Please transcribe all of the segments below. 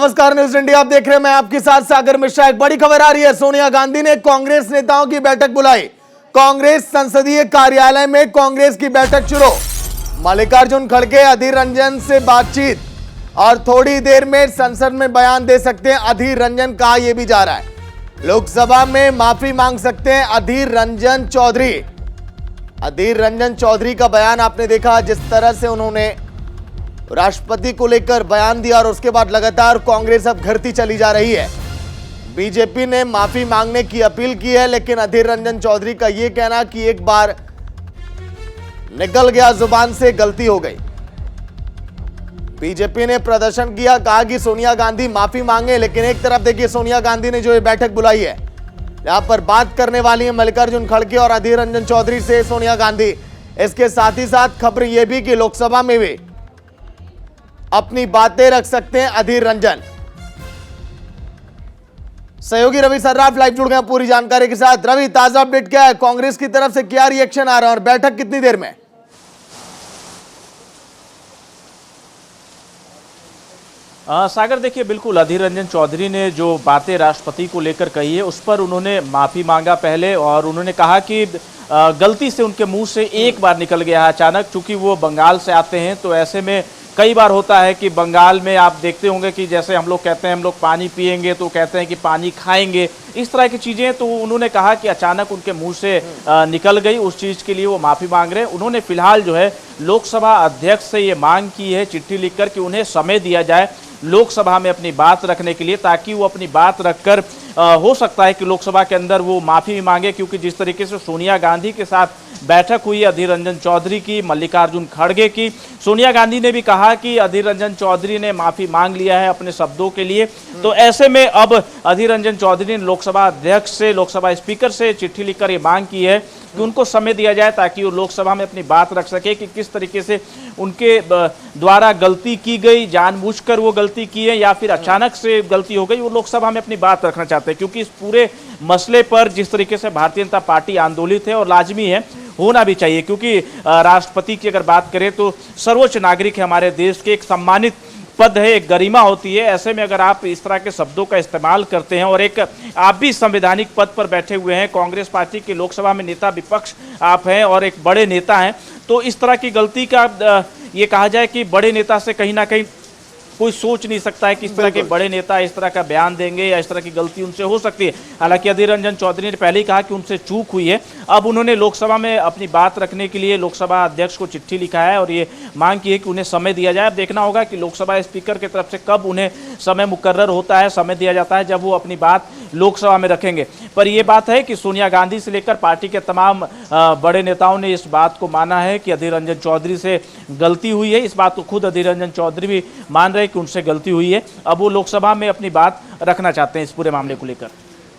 नमस्कार, news India आप देख रहे हैं, मैं आपके साथ सागर मिश्रा। एक बड़ी खबर आ रही है, सोनिया गांधी ने कांग्रेस नेताओं की बैठक बुलाई। कांग्रेस संसदीय कार्यालय में कांग्रेस की बैठक शुरू। मल्लिकार्जुन खड़गे, अधीर रंजन से बातचीत और थोड़ी देर में संसद में बयान दे सकते हैं अधीर रंजन, कहा यह भी जा रहा है। लोकसभा में माफी मांग सकते हैं अधीर रंजन चौधरी। अधीर रंजन चौधरी का बयान आपने देखा, जिस तरह से उन्होंने राष्ट्रपति को लेकर बयान दिया और उसके बाद लगातार कांग्रेस अब घटती चली जा रही है। बीजेपी ने माफी मांगने की अपील की है, लेकिन अधीर रंजन चौधरी का यह कहना कि एक बार निकल गया जुबान से, गलती हो गई। बीजेपी ने प्रदर्शन किया, कहा कि सोनिया गांधी माफी मांगे, लेकिन एक तरफ देखिए सोनिया गांधी ने जो ये बैठक बुलाई है, यहां पर बात करने वाली है मल्लिकार्जुन खड़गे और अधीर रंजन चौधरी से सोनिया गांधी। इसके साथ ही साथ खबर यह भी कि लोकसभा में भी अपनी बातें रख सकते हैं अधीर रंजन। सहयोगी रवि सर्राफ लाइव जुड़ गए पूरी जानकारी के साथ। रवि, ताजा अपडेट क्या है, कांग्रेस की तरफ से क्या रिएक्शन आ रहा है और बैठक कितनी देर में? सागर, देखिए बिल्कुल अधीर रंजन चौधरी ने जो बातें राष्ट्रपति को लेकर कही है उस पर उन्होंने माफी मांगा पहले, और उन्होंने कहा कि गलती से उनके मुंह से एक बार निकल गया है अचानक, चूंकि वो बंगाल से आते हैं। तो ऐसे में कई बार होता है कि बंगाल में आप देखते होंगे कि जैसे हम लोग कहते हैं हम लोग पानी पिएंगे तो कहते हैं कि पानी खाएंगे, इस तरह की चीज़ें। तो उन्होंने कहा कि अचानक उनके मुंह से निकल गई, उस चीज़ के लिए वो माफ़ी मांग रहे हैं। उन्होंने फिलहाल जो है लोकसभा अध्यक्ष से ये मांग की है चिट्ठी लिखकर कि उन्हें समय दिया जाए लोकसभा में अपनी बात रखने के लिए, ताकि वो अपनी बात रखकर हो सकता है कि लोकसभा के अंदर वो माफ़ी मांगे। क्योंकि जिस तरीके से सोनिया गांधी के साथ बैठक हुई अधीर रंजन चौधरी की, मल्लिकार्जुन खड़गे की, सोनिया गांधी ने भी कहा कि अधीर रंजन चौधरी ने माफ़ी मांग लिया है अपने शब्दों के लिए। तो ऐसे में अब अधीर रंजन चौधरी ने लोकसभा अध्यक्ष से, लोकसभा स्पीकर से चिट्ठी लिखकर ये मांग की है कि उनको समय दिया जाए ताकि वो लोकसभा में अपनी बात रख सके कि किस तरीके से उनके द्वारा गलती की गई, जानबूझकर वो गलती की है या फिर अचानक से गलती हो गई। वो लोकसभा में अपनी बात रखना चाहते हैं, क्योंकि इस पूरे मसले पर जिस तरीके से भारतीय जनता पार्टी आंदोलित है और लाजमी है, होना भी चाहिए। क्योंकि राष्ट्रपति की अगर बात करें तो सर्वोच्च नागरिक है हमारे देश के, एक सम्मानित पद है, एक गरिमा होती है। ऐसे में अगर आप इस तरह के शब्दों का इस्तेमाल करते हैं और एक आप भी संवैधानिक पद पर बैठे हुए हैं, कांग्रेस पार्टी के लोकसभा में नेता विपक्ष आप हैं और एक बड़े नेता हैं, तो इस तरह की गलती का ये कहा जाए कि बड़े नेता से कहीं ना कहीं कोई सोच नहीं सकता है कि इस तरह के बड़े नेता इस तरह का बयान देंगे या इस तरह की गलती उनसे हो सकती है। हालांकि अधीर रंजन चौधरी ने पहले ही कहा कि उनसे चूक हुई है। अब उन्होंने लोकसभा में अपनी बात रखने के लिए लोकसभा अध्यक्ष को चिट्ठी लिखा है और ये मांग की है कि उन्हें समय दिया जाए। अब देखना होगा कि लोकसभा स्पीकर की तरफ से कब उन्हें समय मुकर्रर होता है, समय दिया जाता है जब वो अपनी बात लोकसभा में रखेंगे। पर यह बात है कि सोनिया गांधी से लेकर पार्टी के तमाम बड़े नेताओं ने इस बात को माना है कि अधीर रंजन चौधरी से गलती हुई है। इस बात को खुद अधीर रंजन चौधरी भी मान रहे कि उनसे गलती हुई है। अब वो लोकसभा में अपनी बात रखना चाहते हैं इस पूरे मामले को लेकर।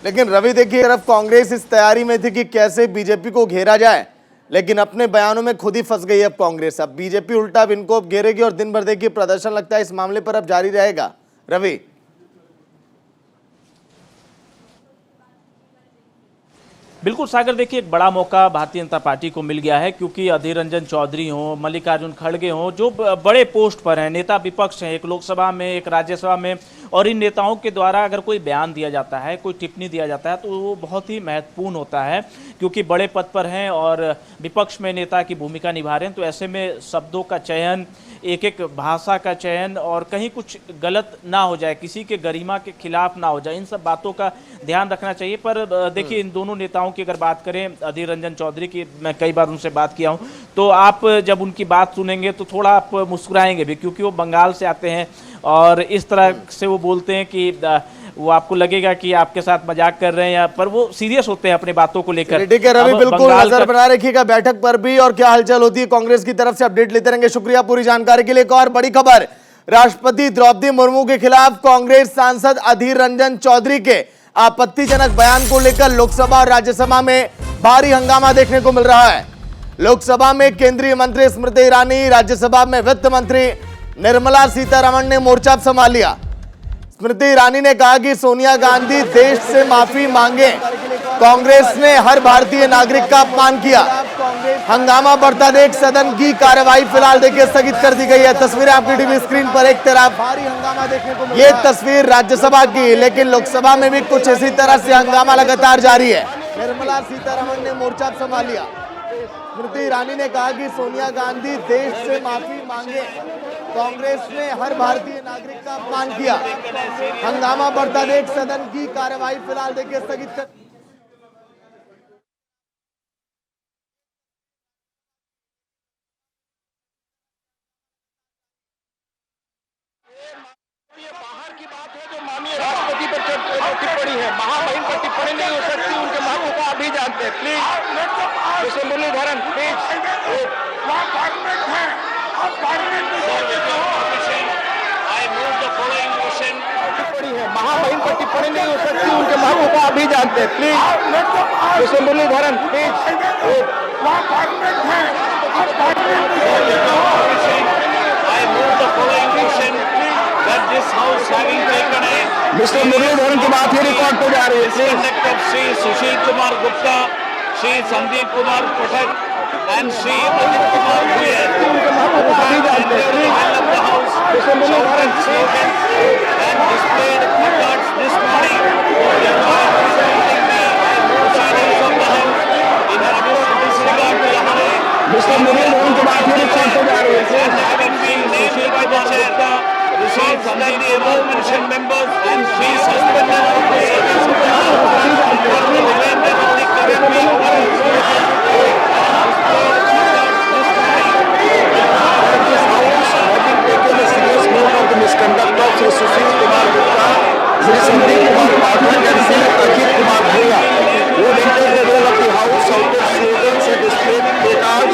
लेकिन रवि, देखिए तरफ कांग्रेस इस तैयारी में थी कि कैसे बीजेपी को घेरा जाए, लेकिन अपने बयानों में खुद ही फंस गई अब कांग्रेस। अब बीजेपी उल्टा अब इनको अब घेरेगी और दिन भर देखिए प्रदर्शन लगता है इस मामले पर अब जारी रहेगा। रवि, बिल्कुल सागर, देखिए एक बड़ा मौका भारतीय जनता पार्टी को मिल गया है, क्योंकि अधीर रंजन चौधरी हों, मल्लिकार्जुन खड़गे हों, जो बड़े पोस्ट पर हैं, नेता विपक्ष हैं, एक लोकसभा में एक राज्यसभा में, और इन नेताओं के द्वारा अगर कोई बयान दिया जाता है, कोई टिप्पणी दिया जाता है, तो वो बहुत ही महत्वपूर्ण होता है, क्योंकि बड़े पद पर हैं और विपक्ष में नेता की भूमिका निभा रहे हैं। तो ऐसे में शब्दों का चयन, एक एक भाषा का चयन, और कहीं कुछ गलत ना हो जाए, किसी के गरिमा के खिलाफ ना हो जाए, इन सब बातों का ध्यान रखना चाहिए। पर देखिए इन दोनों नेताओं की अगर बात करें, अधीर रंजन चौधरी की मैं कई बार उनसे बात किया हूं, तो आप जब उनकी बात सुनेंगे तो थोड़ा आप मुस्कुराएंगे भी, क्योंकि वो बंगाल से आते हैं और इस तरह से वो बोलते हैं कि वो आपको लगेगा कि आपके साथ मजाक कर रहे हैं, या पर वो सीरियस होते हैं अपनी बातों को लेकर। ठीक है रवि, बिल्कुल नजर बना रखिएगा बैठक पर भी और क्या हलचल होती है कांग्रेस की तरफ से, अपडेट लेते रहेंगे। शुक्रिया पूरी जानकारी के लिए। एक और बड़ी खबर, राष्ट्रपति द्रौपदी मुर्मू के खिलाफ कांग्रेस सांसद अधीर रंजन चौधरी के आपत्तिजनक बयान को लेकर लोकसभा और राज्यसभा में भारी हंगामा देखने को मिल रहा है। लोकसभा में केंद्रीय मंत्री स्मृति ईरानी, राज्यसभा में वित्त मंत्री निर्मला सीतारमण ने मोर्चा संभाल लिया। स्मृति ईरानी ने कहा कि सोनिया गांधी देश से माफी मांगे कांग्रेस ने हर भारतीय नागरिक का अपमान किया। हंगामा बढ़ता देख सदन की कार्यवाही फिलहाल देखिए स्थगित कर दी गई है। तस्वीरें आपकी टीवी स्क्रीन पर एक तरफ भारी हंगामा देखने को मिल रहा है। ये तस्वीर राज्यसभा की, लेकिन लोकसभा में भी कुछ इसी तरह से हंगामा लगातार जारी है। निर्मला सीतारमण ने मोर्चा संभाल लिया। स्मृति ईरानी ने कहा कि सोनिया गांधी देश से माफी मांगे। कांग्रेस ने हर भारतीय नागरिक का अपमान किया। हंगामा बढ़ता देख सदन की कार्यवाही फिलहाल देखिए स्थगित कर ये बाहर की बात है जो माननीय राष्ट्रपति पर टिप्पणी है। महामहिम पर टिप्पणी नहीं हो सकती, उनके महत्व को आप भी जानते हैं। Please mister Muralidharan please. टिप्पणी है, महामहिम पर टिप्पणी नहीं हो सकती, उनके महत्व को आप भी जानते हैं। Please mister Muralidharan please. Mister Muralidharan की बात ही रिकॉर्ड पे जा रही है। Conduct Shri Sushil Kumar Gupta, Shri Sandeep Kumar Pathak and Shri Ajit Kumar Bhuyar and displayed placards this morning presenting the proceedings of the House in order to disregard the Lahore. Mister Muralidharan की बात ही रिकॉर्ड पे जा रही है। And having been named by the chair, resolves that the above mentioned members and be suspended from the service of the House for the remainder of the current meeting. Misconduct of Sri Sushil Kumar Gupta, Sri Sandeep Kumar Pathak and Sri Ajit Kumar Bhuya, who entered the role of the House, shouted slogans and displayed placards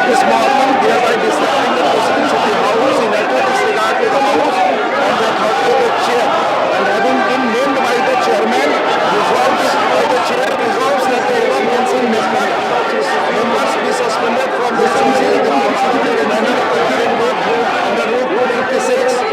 this morning, thereby disrupting the proceedings of the House in utter disregard to the House and the authority of the chair. And having been named by the chairman, resolves by the chair resolves that the above mentioned misconduct of Sri Sushil must be suspended from the service in the constituted manner under Rule 486.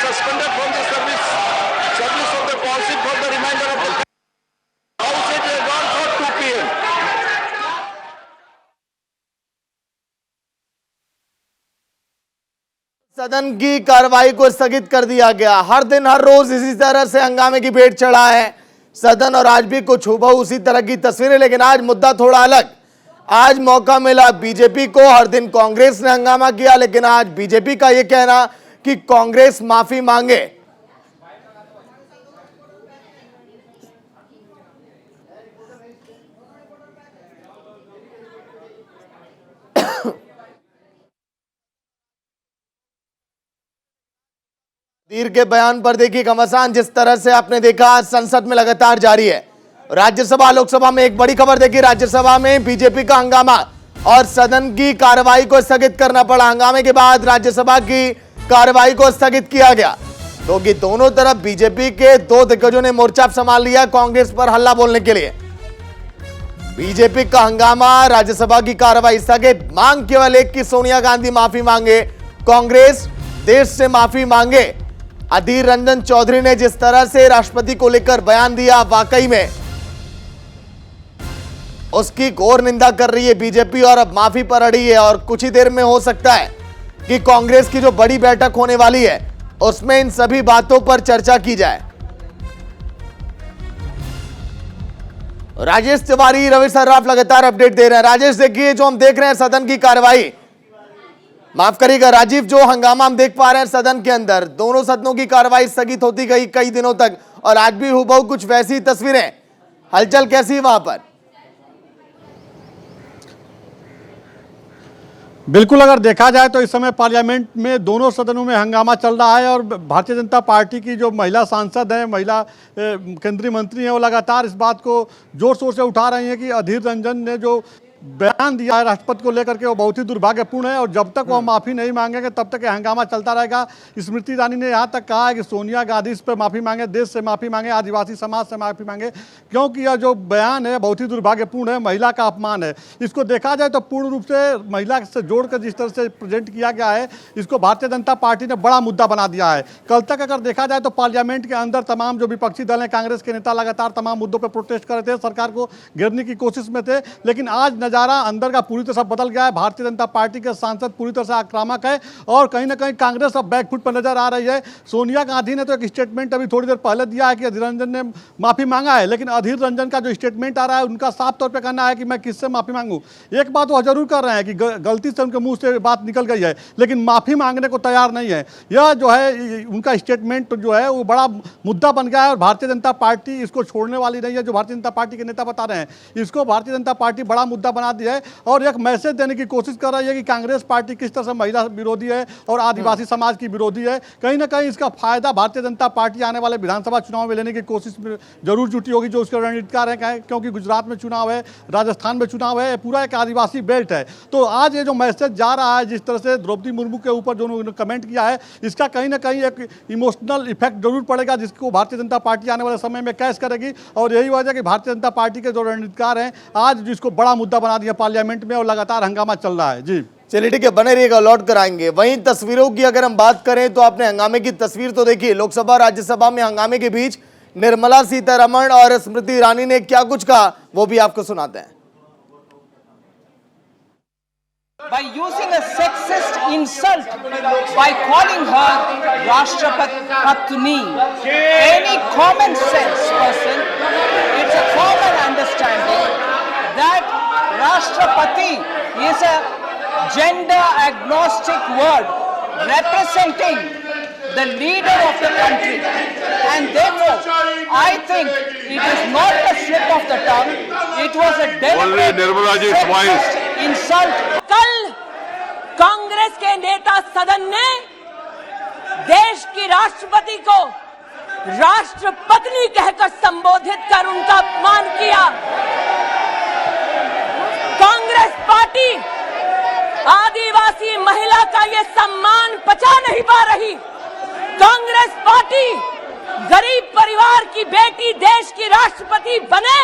Suspended from the service of the council for the remainder of the House. It is gone for 2 p.m. सदन की कार्रवाई को स्थगित कर दिया गया। हर दिन हर रोज इसी तरह से हंगामे की भेंट चढ़ा है सदन, और आज भी कुछ हूबहू उसी तरह की तस्वीरें, लेकिन आज मुद्दा थोड़ा अलग। आज मौका मिला बीजेपी को। हर दिन कांग्रेस ने हंगामा किया, लेकिन आज बीजेपी का यह कहना कि कांग्रेस माफी मांगे। तीर के बयान पर देखिए घमासान जिस तरह से आपने देखा संसद में लगातार जारी है। राज्यसभा लोकसभा में एक बड़ी खबर देखी। राज्यसभा में बीजेपी का हंगामा और सदन की कार्रवाई को स्थगित करना पड़ा। हंगामे के बाद राज्यसभा की कार्रवाई को स्थगित किया गया, क्योंकि दोनों तरफ बीजेपी के दो दिग्गजों ने मोर्चा संभाल लिया कांग्रेस पर हल्ला बोलने के लिए। बीजेपी का हंगामा, राज्यसभा की कार्रवाई स्थगित। मांग केवल एक कि सोनिया गांधी माफी मांगे, कांग्रेस देश से माफी मांगे। अधीर रंजन चौधरी ने जिस तरह से राष्ट्रपति को लेकर बयान दिया, वाकई में उसकी घोर निंदा कर रही है बीजेपी और अब माफी पर अड़ी है। और कुछ ही देर में हो सकता है कि कांग्रेस की जो बड़ी बैठक होने वाली है उसमें इन सभी बातों पर चर्चा की जाए। राजेश तिवारी, रवि सर्राफ लगातार अपडेट दे रहे हैं। राजेश, देखिए जो हम देख रहे हैं सदन की कार्रवाई, माफ करिएगा राजीव, जो हंगामा हम देख पा रहे हैं सदन के अंदर, दोनों सदनों की कार्रवाई स्थगित होती गई कई दिनों तक, और आज भी हूबहू कुछ वैसी तस्वीरें। हलचल कैसी वहां पर? बिल्कुल, अगर देखा जाए तो इस समय पार्लियामेंट में दोनों सदनों में हंगामा चल रहा है और भारतीय जनता पार्टी की जो महिला सांसद हैं, महिला केंद्रीय मंत्री हैं, वो लगातार इस बात को जोर शोर से उठा रही हैं कि अधीर रंजन ने जो बयान दिया है राष्ट्रपति को लेकर के वो बहुत ही दुर्भाग्यपूर्ण है और जब तक वो माफ़ी नहीं मांगेंगे तब तक ये हंगामा चलता रहेगा। स्मृति ईरानी ने यहाँ तक कहा है कि सोनिया गांधी इस पर माफ़ी मांगे, देश से माफ़ी मांगे, आदिवासी समाज से माफ़ी मांगे, क्योंकि यह जो बयान है बहुत ही दुर्भाग्यपूर्ण है, महिला का अपमान है। इसको देखा जाए तो पूर्ण रूप से महिला से जोड़कर जिस तरह से प्रेजेंट किया गया है, इसको भारतीय जनता पार्टी ने बड़ा मुद्दा बना दिया है। कल तक अगर देखा जाए तो पार्लियामेंट के अंदर तमाम जो विपक्षी दल हैं, कांग्रेस के नेता लगातार तमाम मुद्दों पर प्रोटेस्ट कर रहे थे, सरकार को घेरने की कोशिश में थे, लेकिन आज नज़ारा अंदर का पूरी तरह से बदल गया है। भारतीय जनता पार्टी के सांसद पूरी तरह से आक्रामक है और कहीं ना कहीं कांग्रेस अब बैकफुट पर नजर आ रही है। सोनिया गांधी ने तो एक स्टेटमेंट अभी थोड़ी देर पहले दिया है कि अधीर रंजन ने माफी मांगा है, लेकिन अधीर रंजन का जो स्टेटमेंट आ रहा है उनका साफ तौर पर कहना है कि मैं किससे माफी मांगू। एक बात वो जरूर कर रहे हैं कि गलती से उनके मुंह से बात निकल गई है, लेकिन माफी मांगने को तैयार नहीं है। यह जो है उनका स्टेटमेंट जो है वो बड़ा मुद्दा बन गया है और भारतीय जनता पार्टी इसको छोड़ने वाली नहीं है। जो भारतीय जनता पार्टी के नेता बता रहे हैं, इसको भारतीय जनता पार्टी बड़ा मुद्दा बना दिया है और एक मैसेज देने की कोशिश कर रही है कि कांग्रेस पार्टी किस तरह से महिला विरोधी है और आदिवासी समाज की विरोधी है। कहीं ना कहीं इसका फायदा भारतीय जनता पार्टी आने वाले विधानसभा चुनाव में लेने की कोशिश में जरूर जुटी होगी, जो उसके रणनीतिकार हैं, क्योंकि गुजरात में चुनाव है, राजस्थान में चुनाव है, पूरा एक आदिवासी बेल्ट है। तो आज ये जो मैसेज जा रहा है, जिस तरह से द्रौपदी मुर्मू के ऊपर जो उन्होंने कमेंट किया है, इसका कहीं ना कहीं एक इमोशनल इफेक्ट जरूर पड़ेगा, जिसको भारतीय जनता पार्टी आने वाले समय में कैश करेगी। और यही वजह कि भारतीय जनता पार्टी के जो रणनीतिकार हैं आज जिसको बड़ा मुद्दा बना दिया पार्लियामेंट में और लगातार हंगामा चल रहा है। जी चलिए ठीक है, बने रहिएगा, लौट कर आएंगे। वहीं तस्वीरों की अगर हम बात करें तो आपने हंगामे की तस्वीर तो देखी। लोकसभा राज्यसभा में हंगामे के बीच निर्मला सीतारमण और स्मृति ईरानी ने क्या कुछ कहा वो भी आपको सुनाते हैं। By using a sexist insult, by calling her Rashtrapatni, any common sense person, it's a common understanding that Rashtrapati is a gender agnostic word representing the leader of the country, and therefore I think it is not a slip of the tongue, it was a deliberate sexist insult. कल कांग्रेस के नेता सदन ने देश की राष्ट्रपति को राष्ट्रपत्नी कहकर संबोधित कर उनका अपमान किया। कांग्रेस पार्टी आदिवासी महिला का ये सम्मान पचा नहीं पा रही। कांग्रेस पार्टी गरीब परिवार की बेटी देश की राष्ट्रपति बने,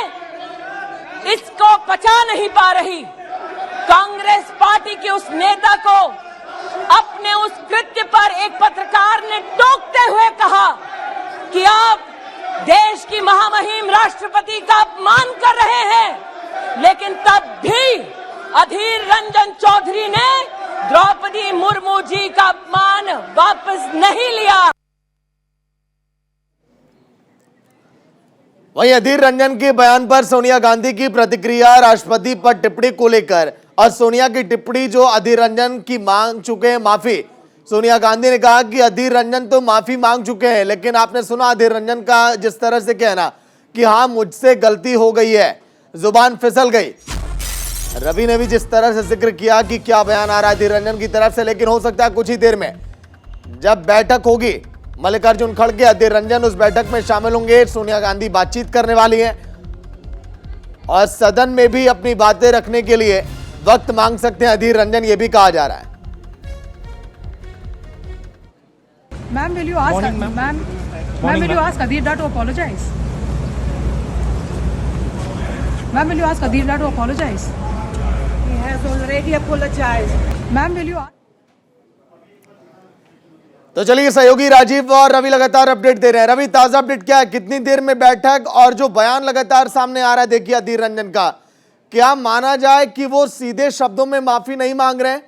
इसको पचा नहीं पा रही। कांग्रेस पार्टी के उस नेता को अपने उस कृत्य पर एक पत्रकार ने टोकते हुए कहा कि आप देश की महामहिम राष्ट्रपति का अपमान कर रहे हैं, लेकिन तब भी अधीर रंजन चौधरी ने द्रौपदी मुर्मू जी का अपमान वापस नहीं लिया। वहीं अधीर रंजन के बयान पर सोनिया गांधी की प्रतिक्रिया, राष्ट्रपति पर टिप्पणी को लेकर और सोनिया की टिप्पणी जो अधीर रंजन की मांग चुके हैं माफी। सोनिया गांधी ने कहा कि अधीर रंजन तो माफी मांग चुके हैं, लेकिन आपने सुना अधीर रंजन का जिस तरह से कहना कि हाँ मुझसे गलती हो गई है, जुबान फिसल गई। रवि ने भी जिस तरह से जिक्र किया कि क्या बयान आ रहा है अधीर रंजन की तरफ से, लेकिन हो सकता है कुछ ही देर में जब बैठक होगी मल्लिकार्जुन खड़गे, अधीर रंजन उस बैठक में शामिल होंगे। सोनिया गांधी बातचीत करने वाली हैं और सदन में भी अपनी बातें रखने के लिए वक्त मांग सकते हैं अधीर रंजन, ये भी कहा जा रहा है। Ma'am, will you ask ma'am, will you ask Adhir to apologize? Ma'am, will you ask Adhir to apologize? He has already apologized. Ma'am, will you ask? तो चलिए, सहयोगी राजीव और रवि लगातार अपडेट दे रहे हैं। रवि, ताजा अपडेट क्या है, कितनी देर में बैठक और जो बयान लगातार सामने आ रहा है देखिए अधीर रंजन का, क्या माना जाए कि वो सीधे शब्दों में माफी नहीं मांग रहे हैं?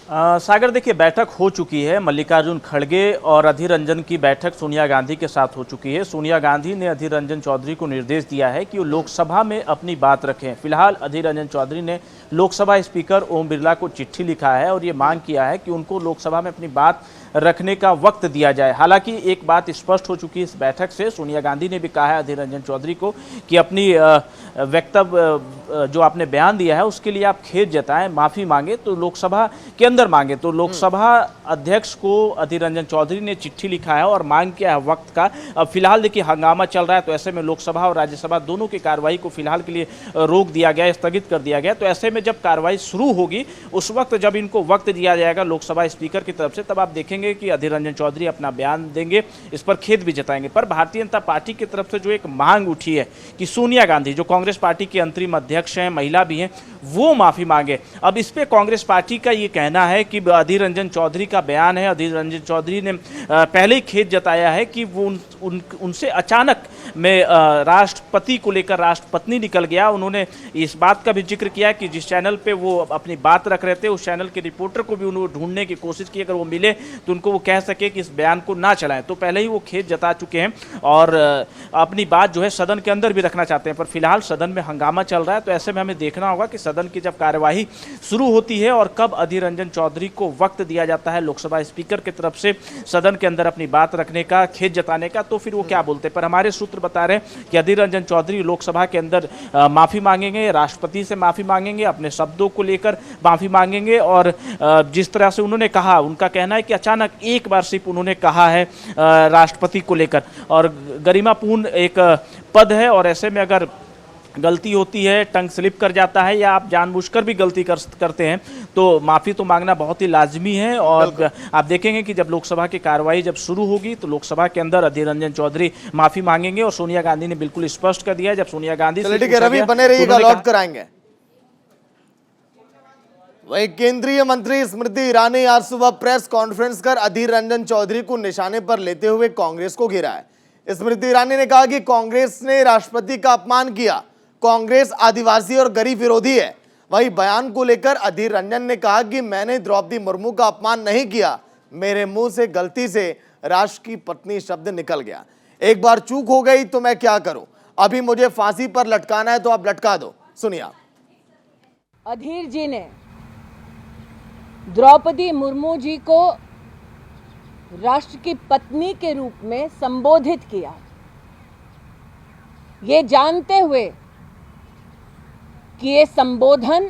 सागर देखिए, बैठक हो चुकी है। मल्लिकार्जुन खड़गे और अधीर रंजन की बैठक सोनिया गांधी के साथ हो चुकी है। सोनिया गांधी ने अधीर रंजन चौधरी को निर्देश दिया है कि वो लोकसभा में अपनी बात रखें। फिलहाल अधीर रंजन चौधरी ने लोकसभा स्पीकर ओम बिरला को चिट्ठी लिखा है और ये मांग किया है कि उनको लोकसभा में अपनी बात रखने का वक्त दिया जाए। हालांकि एक बात स्पष्ट हो चुकी है इस बैठक से, सोनिया गांधी ने भी कहा है अधीर रंजन चौधरी को कि अपनी वक्तव्य जो आपने बयान दिया है उसके लिए आप खेद जताएं, माफी मांगे तो लोकसभा के अंदर मांगे। तो लोकसभा अध्यक्ष को अधीर रंजन चौधरी ने चिट्ठी लिखा है और मांग किया है वक्त का। अब फिलहाल देखिए हंगामा चल रहा है, तो ऐसे में लोकसभा और राज्यसभा दोनों की कार्रवाई को फिलहाल के लिए रोक दिया गया, स्थगित कर दिया गया। तो ऐसे में जब कार्रवाई शुरू होगी उस वक्त जब इनको वक्त दिया जाएगा लोकसभा स्पीकर की तरफ से, तब आप देखेंगे कि अधीर रंजन चौधरी अपना बयान देंगे, इस पर खेद भी जताएंगे। पर भारतीय जनता पार्टी की तरफ से जो एक मांग उठी है कि सोनिया गांधी जो कांग्रेस पार्टी की अंतरिम अध्यक्ष हैं, महिला भी हैं, वो माफी मांगे। अब इस पे कांग्रेस पार्टी का ये कहना है कि अधीर रंजन चौधरी का बयान है, अधीर रंजन चौधरी ने पहले ही खेद जताया है कि वो उनसे अचानक में राष्ट्रपति को लेकर राष्ट्रपत्नी निकल गया। उन्होंने इस बात का भी जिक्र किया कि जिस चैनल पे वो अपनी बात रख रहे थे उस चैनल के रिपोर्टर को भी उन्होंने ढूंढने की कोशिश की, अगर वो मिले तो उनको वो कह सके कि इस बयान को ना चलाएं। तो पहले ही वो खेद जता चुके हैं और अपनी बात जो है सदन के अंदर भी रखना चाहते हैं। पर फिलहाल सदन में हंगामा चल रहा है, तो ऐसे में हमें देखना होगा कि सदन की जब कार्यवाही शुरू होती है और कब अधीर रंजन चौधरी को वक्त दिया जाता है लोकसभा स्पीकर की तरफ से सदन के अंदर अपनी बात रखने का, खेद जताने का, तो फिर वो क्या बोलते हैं। पर हमारे सूत्र बता रहे हैं कि अधीर रंजन चौधरी लोकसभा के अंदर माफी मांगेंगे, राष्ट्रपति से माफी मांगेंगे, अपने शब्दों को लेकर माफी मांगेंगे। और जिस तरह से उन्होंने कहा, उनका कहना है कि अचानक एक बार सिर्फ उन्होंने कहा है राष्ट्रपति को लेकर, और गरिमापूर्ण एक पद है और ऐसे में अगर गलती होती है, टंग स्लिप कर जाता है या आप जानबूझकर भी गलती करते हैं तो माफ़ी तो मांगना बहुत ही लाजमी है। और आप देखेंगे कि जब लोकसभा की कार्रवाई जब शुरू होगी तो लोकसभा के अंदर अधीर रंजन चौधरी माफ़ी मांगेंगे और सोनिया गांधी ने बिल्कुल स्पष्ट कर दिया है। जब सोनिया गांधी रवि बने रहिएगा, लौट कर आएंगे। वही केंद्रीय मंत्री स्मृति ईरानी आज सुबह प्रेस कॉन्फ्रेंस कर अधीर रंजन चौधरी को निशाने पर लेते हुए कांग्रेस को घेरा है। स्मृति ईरानी ने कहा कि कांग्रेस ने राष्ट्रपति का अपमान किया, कांग्रेस आदिवासी और गरीब विरोधी है। वही बयान को लेकर अधीर रंजन ने कहा कि मैंने द्रौपदी मुर्मू का अपमान नहीं किया, मेरे मुंह से गलती से राष्ट्र की पत्नी शब्द निकल गया। एक बार चूक हो गई तो मैं क्या करूं, अभी मुझे फांसी पर लटकाना है तो आप लटका दो। सुनिए। अधीर जी ने द्रौपदी मुर्मू जी को राष्ट्र की पत्नी के रूप में संबोधित किया, ये जानते हुए कि ये संबोधन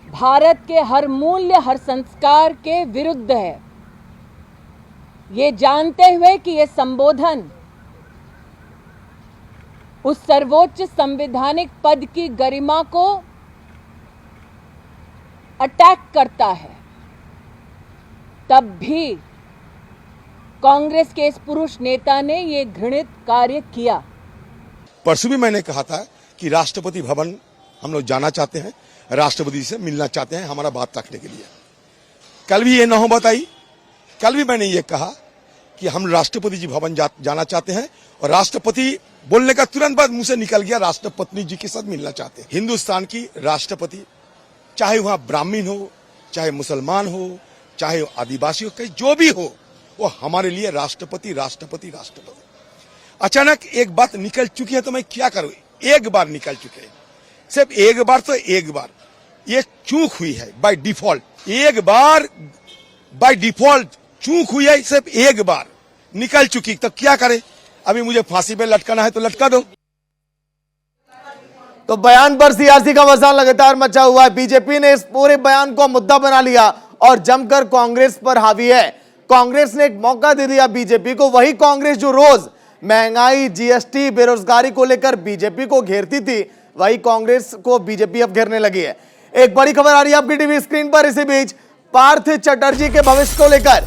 भारत के हर मूल्य, हर संस्कार के विरुद्ध है। ये जानते हुए कि ये संबोधन उस सर्वोच्च संवैधानिक पद की गरिमा को अटैक करता है, तब भी कांग्रेस के इस पुरुष नेता ने ये घृणित कार्य किया। परसों भी मैंने कहा था कि राष्ट्रपति भवन हम लोग जाना चाहते हैं, राष्ट्रपति से मिलना चाहते हैं हमारा बात रखने के लिए। कल भी ये नौबत आई, कल भी मैंने ये कहा कि हम राष्ट्रपति जी भवन जाना चाहते हैं और राष्ट्रपति बोलने का तुरंत बाद मुंह से निकल गया राष्ट्रपति जी के साथ मिलना चाहते हैं। हिंदुस्तान की राष्ट्रपति, चाहे वहां ब्राह्मण हो, चाहे मुसलमान हो, चाहे आदिवासी हो, जो भी हो, वो हमारे लिए राष्ट्रपति राष्ट्रपति राष्ट्रपति। अचानक एक बात निकल चुकी है तो मैं क्या करूं, एक बार निकल चुके हैं, सिर्फ एक बार, तो एक बार ये चूक हुई है बाय डिफॉल्ट, एक बार बाय डिफॉल्ट चूक हुई है, सिर्फ एक बार निकल चुकी, तो क्या करें, अभी मुझे फांसी पे लटकाना है तो लटका दो। तो बयान पर सियासी का मसाल लगातार मचा हुआ है। बीजेपी ने इस पूरे बयान को मुद्दा बना लिया और जमकर कांग्रेस पर हावी है। कांग्रेस ने एक मौका दे दिया बीजेपी को, वही कांग्रेस जो रोज महंगाई, जीएसटी, बेरोजगारी को लेकर बीजेपी को घेरती थी, वही कांग्रेस को बीजेपी अब घेरने लगी है। एक बड़ी खबर आ रही है आपकी टीवी स्क्रीन पर। इसी बीच पार्थ चटर्जी के भविष्य को लेकर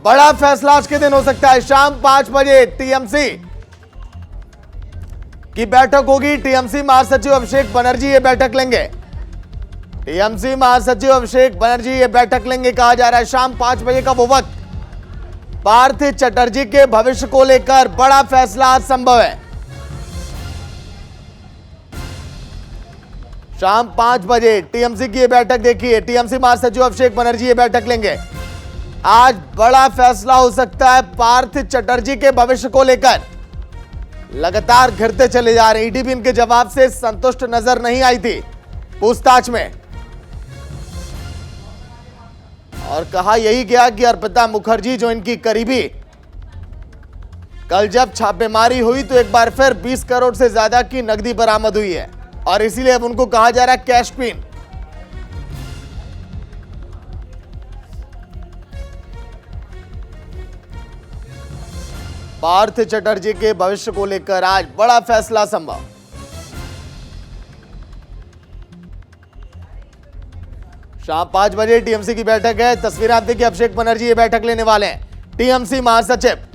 बड़ा फैसला आज के दिन हो सकता है। शाम 5 बजे टीएमसी की बैठक होगी। टीएमसी महासचिव अभिषेक बनर्जी ये बैठक लेंगे। टीएमसी महासचिव अभिषेक बनर्जी ये बैठक लेंगे, कहा जा रहा है शाम 5 बजे का वो वक्त। पार्थ चटर्जी के भविष्य को लेकर बड़ा फैसला आज संभव है। शाम 5 बजे टीएमसी की ये बैठक देखिए। टीएमसी महासचिव अभिषेक बनर्जी ये बैठक लेंगे। आज बड़ा फैसला हो सकता है पार्थ चटर्जी के भविष्य को लेकर। लगातार घिरते चले जा रहे। ईडी भी इनके जवाब से संतुष्ट नजर नहीं आई थी पूछताछ में, और कहा यही गया कि अर्पिता मुखर्जी जो इनकी करीबी, कल जब छापेमारी हुई तो एक बार फिर 20 करोड़ से ज्यादा की नकदी बरामद हुई है और इसीलिए अब उनको कहा जा रहा है कैश पिन। पार्थ चटर्जी के भविष्य को लेकर आज बड़ा फैसला संभव। शाम 5 बजे टीएमसी की बैठक है। तस्वीरें आप देखिए, अभिषेक बनर्जी ये बैठक लेने वाले हैं। टीएमसी महासचिव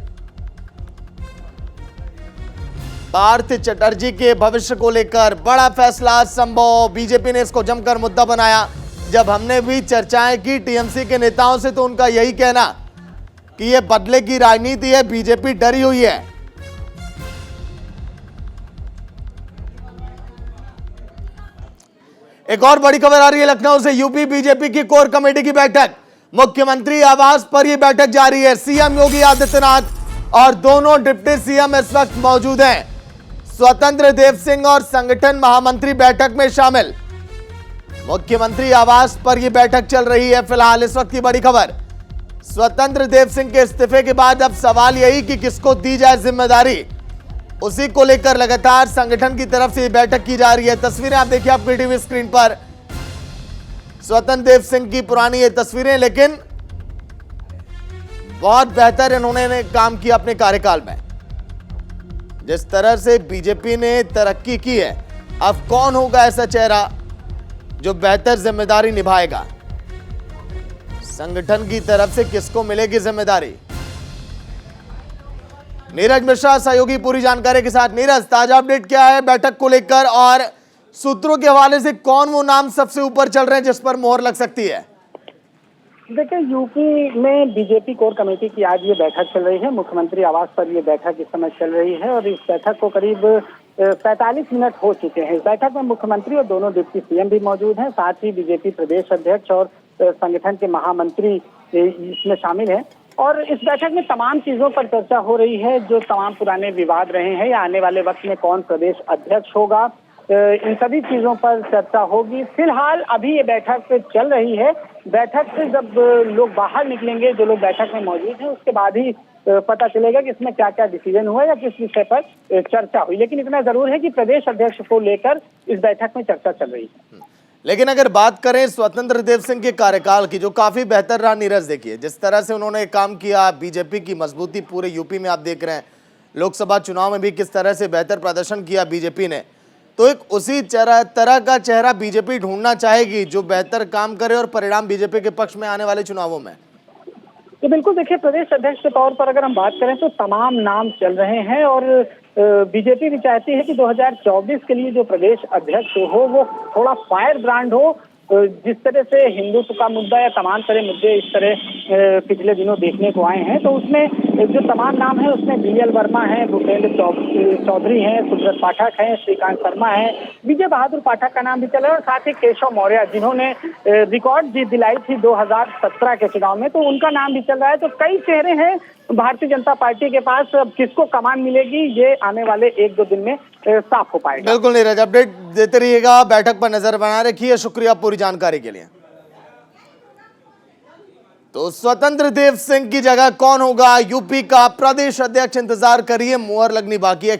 पार्थ चटर्जी के भविष्य को लेकर बड़ा फैसला संभव। बीजेपी ने इसको जमकर मुद्दा बनाया। जब हमने भी चर्चाएं की टीएमसी के नेताओं से तो उनका यही कहना कि यह बदले की राजनीति है, बीजेपी डरी हुई है। एक और बड़ी खबर आ रही है लखनऊ से। यूपी बीजेपी की कोर कमेटी की बैठक, मुख्यमंत्री आवास पर यह बैठक जारी है। सीएम योगी आदित्यनाथ और दोनों डिप्टी सीएम इस वक्त मौजूद हैं। स्वतंत्र देव सिंह और संगठन महामंत्री बैठक में शामिल। मुख्यमंत्री आवास पर यह बैठक चल रही है फिलहाल इस वक्त की बड़ी खबर। स्वतंत्र देव सिंह के इस्तीफे के बाद अब सवाल यही कि किसको दी जाए जिम्मेदारी, उसी को लेकर लगातार संगठन की तरफ से बैठक की जा रही है। तस्वीरें आप देखिए आपकी टीवी स्क्रीन पर, स्वतंत्र देव सिंह की पुरानी ये तस्वीरें, लेकिन बहुत बेहतर इन्होंने काम किया अपने कार्यकाल में। जिस तरह से बीजेपी ने तरक्की की है, अब कौन होगा ऐसा चेहरा जो बेहतर जिम्मेदारी निभाएगा, संगठन की तरफ से किसको मिलेगी जिम्मेदारी। नीरज मिश्रा सहयोगी पूरी जानकारी के साथ। नीरज, ताजा अपडेट क्या है बैठक को लेकर और सूत्रों के हवाले से कौन वो नाम सबसे ऊपर चल रहे हैं जिस पर मोहर लग सकती है? देखिए, यूपी में बीजेपी कोर कमेटी की आज ये बैठक चल रही है। मुख्यमंत्री आवास पर ये बैठक इस समय चल रही है और इस बैठक को करीब 45 मिनट हो चुके हैं। इस बैठक में मुख्यमंत्री और दोनों डिप्टी सीएम भी मौजूद हैं, साथ ही बीजेपी प्रदेश अध्यक्ष और संगठन के महामंत्री इसमें शामिल हैं। और इस बैठक में तमाम चीजों पर चर्चा हो रही है, जो तमाम पुराने विवाद रहे हैं या आने वाले वक्त में कौन प्रदेश अध्यक्ष होगा, इन सभी चीजों पर चर्चा होगी। फिलहाल अभी ये बैठक चल रही है। बैठक से जब लोग बाहर निकलेंगे, जो लोग बैठक में मौजूद हैं, उसके बाद ही पता चलेगा कि इसमें क्या क्या डिसीजन हुआ या किस विषय पर चर्चा हुई। लेकिन इतना जरूर है कि प्रदेश अध्यक्ष को लेकर इस बैठक में चर्चा चल रही है। लेकिन अगर बात करें स्वतंत्र देव सिंह के कार्यकाल की, जो काफी बेहतर रहा, नीरज देखिए जिस तरह से उन्होंने काम किया, बीजेपी की मजबूती पूरे यूपी में आप देख रहे हैं, लोकसभा चुनाव में भी किस तरह से बेहतर प्रदर्शन किया बीजेपी ने, तो एक उसी तरह का चेहरा बीजेपी ढूंढना चाहेगी जो बेहतर काम करे और परिणाम बीजेपी के पक्ष में आने वाले चुनावों में। तो बिल्कुल देखिए, प्रदेश अध्यक्ष के तौर पर अगर हम बात करें तो तमाम नाम चल रहे हैं और बीजेपी भी चाहती है कि 2024 के लिए जो प्रदेश अध्यक्ष हो वो थोड़ा फायर ब्रांड हो। जिस तरह से हिंदुत्व का मुद्दा या तमाम तरह मुद्दे इस तरह पिछले दिनों देखने को आए हैं, तो उसमें जो तमाम नाम है उसमें बीएल वर्मा है, भूपेंद्र चौधरी हैं, सुब्रत पाठक हैं, श्रीकांत शर्मा है, विजय बहादुर पाठक का नाम भी चला और साथ ही केशव मौर्य जिन्होंने रिकॉर्ड जीत दिलाई थी 2017 के चुनाव में, तो उनका नाम भी चल रहा है। तो कई चेहरे हैं भारतीय जनता पार्टी के पास। अब किसको कमान मिलेगी ये आने वाले 1-2 दिन में साफ हो पाएगा। बिल्कुल नीरज, अपडेट देते रहिएगा, बैठक पर नजर बना रखिए। शुक्रिया पूरी जानकारी के लिए। तो स्वतंत्र देव सिंह की जगह कौन होगा यूपी का प्रदेश अध्यक्ष, इंतजार करिए, मुहर लगनी बाकी है।